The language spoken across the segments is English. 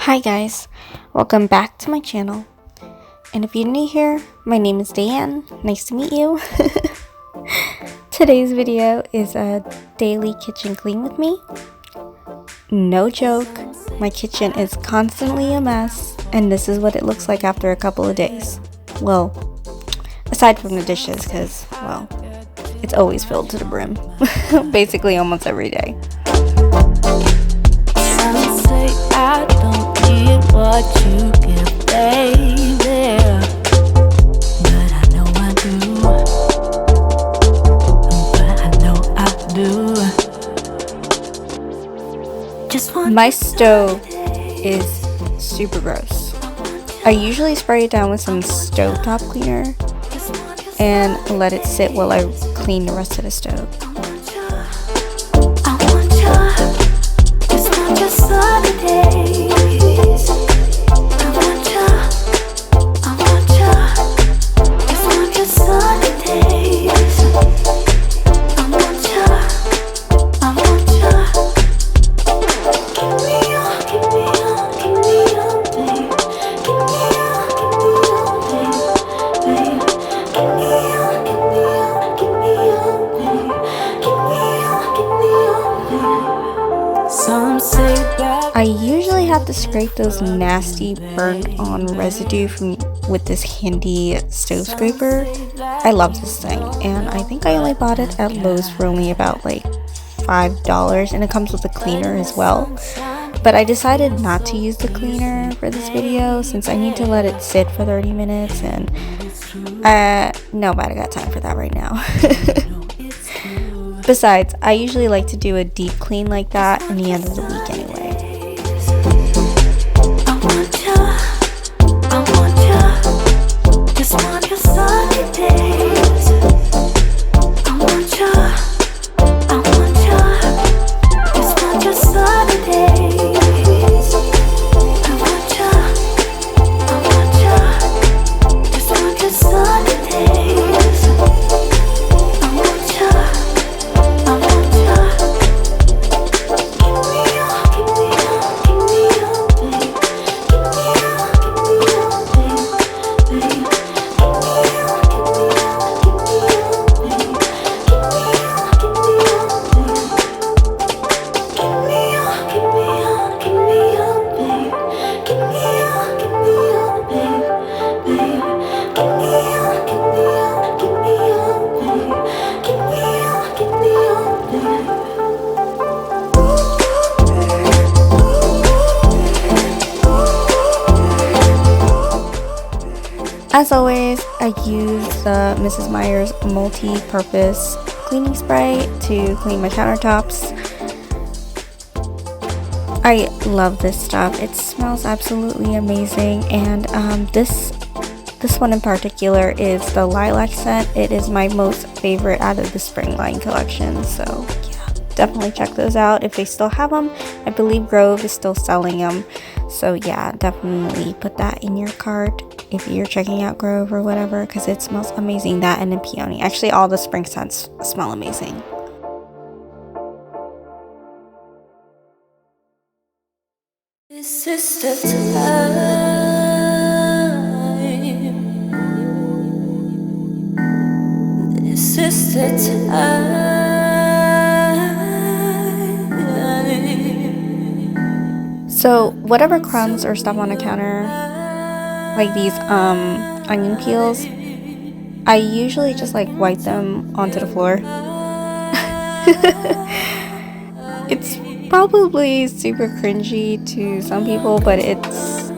Hi guys, welcome back to my channel. And if you're new here, my name is Diane. Nice to meet you. Today's video is a daily kitchen clean with me. No joke, my kitchen is constantly a mess, and this is what it looks like after a couple of days. Well, aside from the dishes, because, well, it's always filled to the brim. Basically almost every day. Some say I don't get what you give, baby, but I know I do. But I know I do. Just want My stove is super gross. I usually spray it down with some stovetop cleaner and let it sit while I clean the rest of the stove. I want you. Just want your sunny days. I want you. I want you. Just want your sunny days. I want you. I want you. Give me all, give me all, give me all, babe. Give me all, babe. Give me all, give me all, give me all, babe. Give me all, babe. Some say that I usually have to scrape those nasty burnt on residue with this handy stove scraper. I love this thing, and I think I only bought it at Lowe's for only about like $5, and it comes with a cleaner as well. But I decided not to use the cleaner for this video since I need to let it sit for 30 minutes, and nobody got time for that right now. Besides, I usually like to do a deep clean like that in the end of the week anyway. I want you, just want your sunny days. I want you, just want your sunny days. I want you, just want your sunny days. I want you, give me all, give me all, give me all, babe. Give me all, babe, babe. Give me all, give me all, babe. Give me all, give me all, give me all, babe. Give me all, give me all, babe, babe. Give me all, give me all, give me all, babe. Give me all, give me all, babe. As always, I use the Mrs. Meyers Multi-surface cleaning spray to clean my countertops. I love this stuff. It smells absolutely amazing, and this one in particular is the lilac scent. It is my most favorite out of the spring line collection, so yeah, definitely check those out if they still have them. I believe Grove is still selling them, so yeah, definitely put that in your cart if you're checking out Grove or whatever, because it smells amazing. That and the peony. Actually, all the spring scents smell amazing. This is the time. This is the time. So whatever crumbs or stuff on the counter, like these onion peels, I usually just like wipe them onto the floor. It's probably super cringy to some people, but it's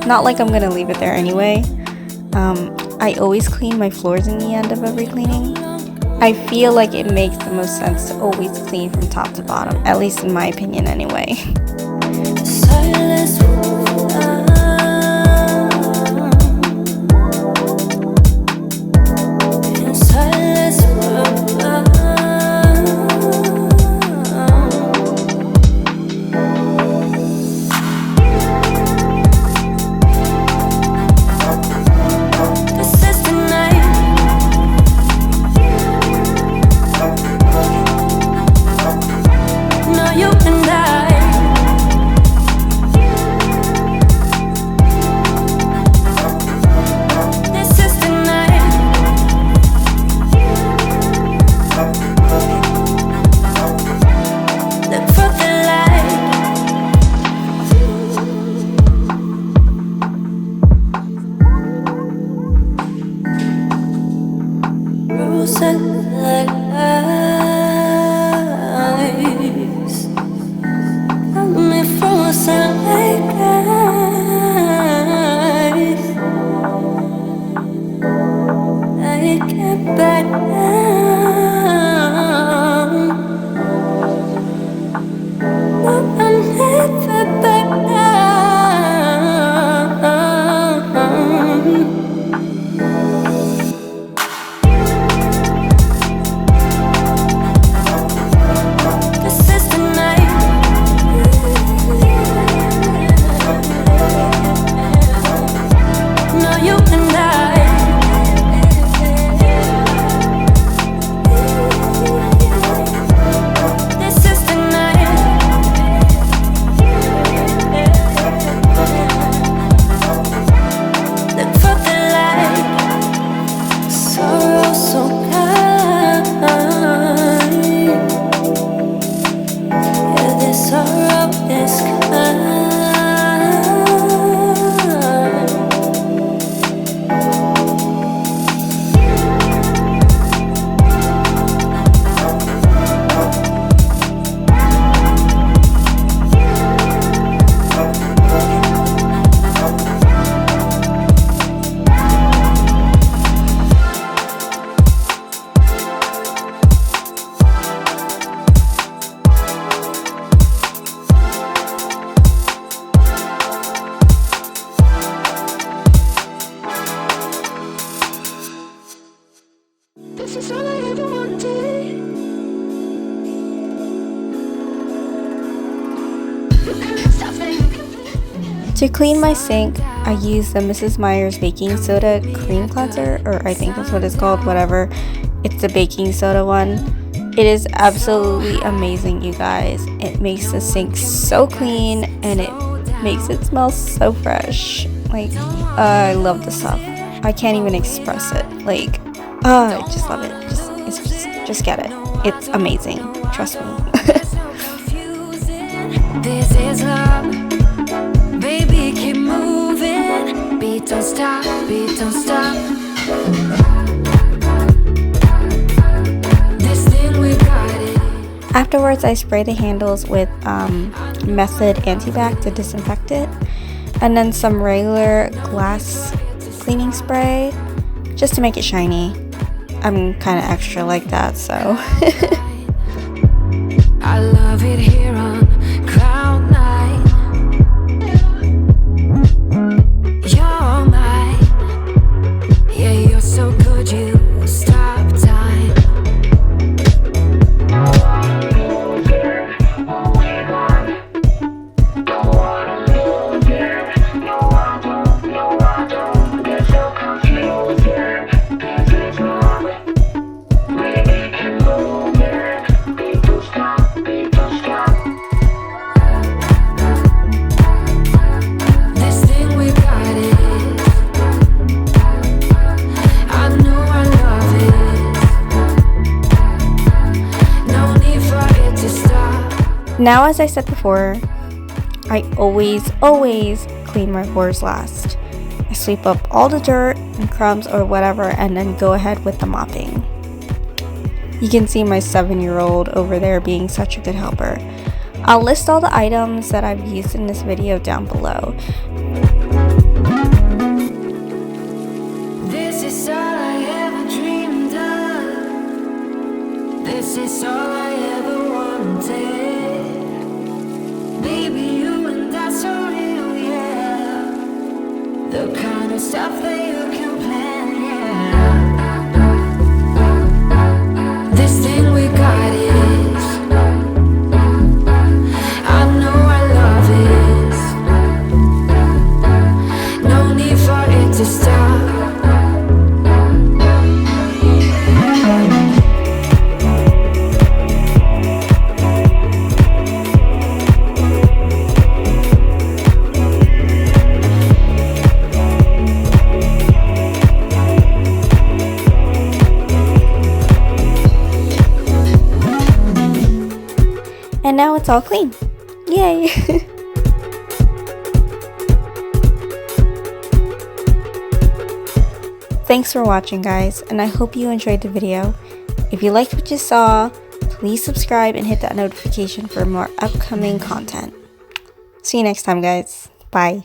not like I'm gonna leave it there anyway. I always clean my floors in the end of every cleaning. I feel like it makes the most sense to always clean from top to bottom, at least in my opinion anyway. Silence. You and I To clean my sink, I use the Mrs. Meyers baking soda cream cleanser, or I think that's what it's called, whatever. It's the baking soda one. It is absolutely amazing, you guys. It makes the sink so clean and it makes it smell so fresh. Like, I love this stuff. I can't even express it. Like, I just love it. Just get it. It's amazing. Trust me. This is love. Baby, keep moving. Beat don't stop, beat don't stop. This thing we got it. Afterwards, I spray the handles with Method Antibac to disinfect it, and then some regular glass cleaning spray just to make it shiny. I'm kind of extra like that, so. I love it here on Cloud 9. You're mine. Yeah, you're so good, you stop time. Now, as I said before, I always clean my floors last. I sweep up all the dirt and crumbs or whatever and then go ahead with the mopping. You can see my 7-year-old over there being such a good helper. I'll list all the items that I've used in this video down below. This is all I ever dreamed of. This is all I ever wanted. Baby, you and that's so real, yeah. The kind of stuff that you can plan, yeah. This thing we got is, I know I love it. No need for it to stop. And now it's all clean. Yay! Thanks for watching, guys, and I hope you enjoyed the video. If you liked what you saw, please subscribe and hit that notification for more upcoming content. See you next time, guys. Bye.